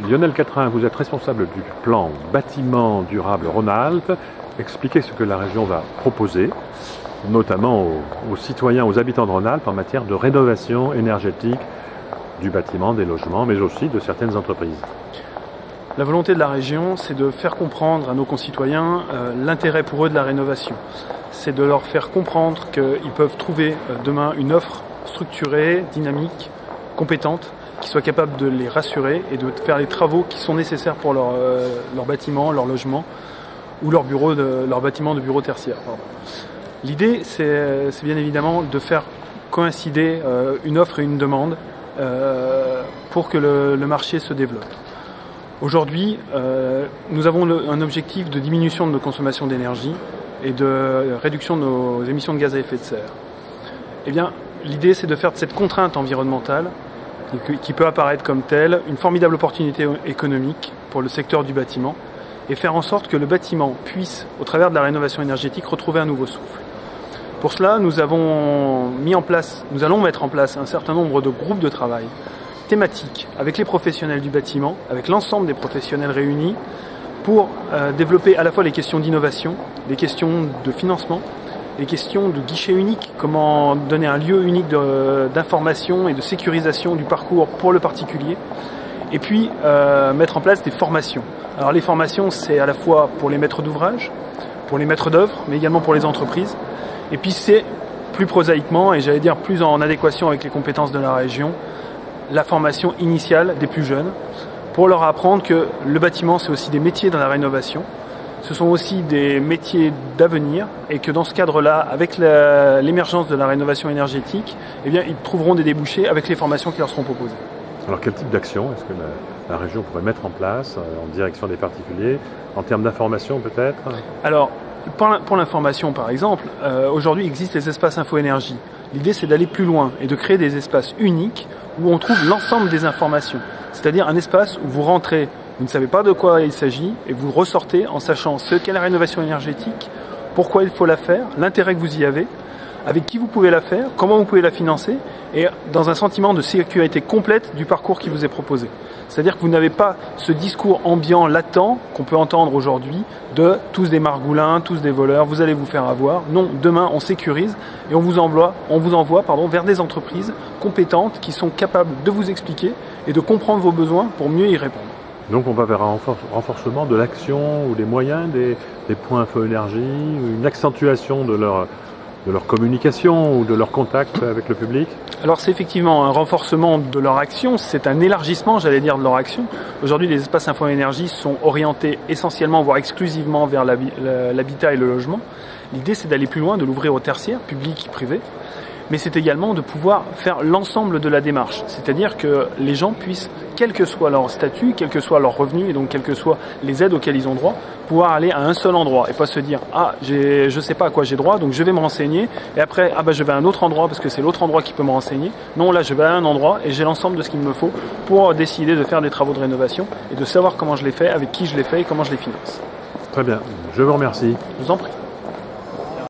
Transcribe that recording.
Lionel Quatrain, vous êtes responsable du plan bâtiment durable Rhône-Alpes. Expliquez ce que la région va proposer, notamment aux citoyens, aux habitants de Rhône-Alpes en matière de rénovation énergétique du bâtiment, des logements, mais aussi de certaines entreprises. La volonté de la région, c'est de faire comprendre à nos concitoyens l'intérêt pour eux de la rénovation. C'est de leur faire comprendre qu'ils peuvent trouver demain une offre structurée, dynamique, compétente, qui soit capable de les rassurer et de faire les travaux qui sont nécessaires pour leur bâtiment, leur logement ou leur bâtiment de bureau tertiaire. L'idée, c'est bien évidemment de faire coïncider une offre et une demande pour que le marché se développe. Aujourd'hui, nous avons un objectif de diminution de nos consommations d'énergie et de réduction de nos émissions de gaz à effet de serre. Eh bien, l'idée, c'est de faire de cette contrainte environnementale, qui peut apparaître comme telle, une formidable opportunité économique pour le secteur du bâtiment, et faire en sorte que le bâtiment puisse, au travers de la rénovation énergétique, retrouver un nouveau souffle. Pour cela, nous allons mettre en place un certain nombre de groupes de travail thématiques avec les professionnels du bâtiment, avec l'ensemble des professionnels réunis, pour développer à la fois les questions d'innovation, les questions de financement, les questions de guichet unique, comment donner un lieu unique d'information et de sécurisation du parcours pour le particulier, et puis mettre en place des formations. Alors les formations, c'est à la fois pour les maîtres d'ouvrage, pour les maîtres d'œuvre, mais également pour les entreprises, et puis c'est plus prosaïquement, et j'allais dire plus en adéquation avec les compétences de la région, la formation initiale des plus jeunes, pour leur apprendre que le bâtiment, c'est aussi des métiers dans la rénovation, ce sont aussi des métiers d'avenir et que dans ce cadre-là, avec l'émergence de la rénovation énergétique, eh bien, ils trouveront des débouchés avec les formations qui leur seront proposées. Alors quel type d'action est-ce que la région pourrait mettre en place en direction des particuliers, en termes d'information peut-être? Alors, pour l'information par exemple, aujourd'hui existent les espaces info-énergie. L'idée c'est d'aller plus loin et de créer des espaces uniques où on trouve l'ensemble des informations. C'est-à-dire un espace où vous rentrez, vous ne savez pas de quoi il s'agit et vous ressortez en sachant ce qu'est la rénovation énergétique, pourquoi il faut la faire, l'intérêt que vous y avez, avec qui vous pouvez la faire, comment vous pouvez la financer et dans un sentiment de sécurité complète du parcours qui vous est proposé. C'est-à-dire que vous n'avez pas ce discours ambiant latent qu'on peut entendre aujourd'hui de tous des margoulins, tous des voleurs, vous allez vous faire avoir. Non, demain on sécurise et on vous envoie vers des entreprises compétentes qui sont capables de vous expliquer et de comprendre vos besoins pour mieux y répondre. Donc on va vers un renforcement de l'action ou des moyens des points info-énergie, une accentuation de leur communication ou de leur contact avec le public? Alors c'est effectivement un renforcement de leur action, c'est un élargissement, j'allais dire, de leur action. Aujourd'hui, les espaces info-énergie sont orientés essentiellement, voire exclusivement vers l'habitat et le logement. L'idée, c'est d'aller plus loin, de l'ouvrir au tertiaire, public, privé. Mais c'est également de pouvoir faire l'ensemble de la démarche. C'est-à-dire que les gens puissent, quel que soit leur statut, quel que soit leur revenu et donc quelles que soient les aides auxquelles ils ont droit, pouvoir aller à un seul endroit et pas se dire « Ah, je sais pas à quoi j'ai droit, donc je vais me renseigner et après, je vais à un autre endroit parce que c'est l'autre endroit qui peut me renseigner. » Non, là, je vais à un endroit et j'ai l'ensemble de ce qu'il me faut pour décider de faire des travaux de rénovation et de savoir comment je les fais, avec qui je les fais et comment je les finance. Très bien, je vous remercie. Je vous en prie.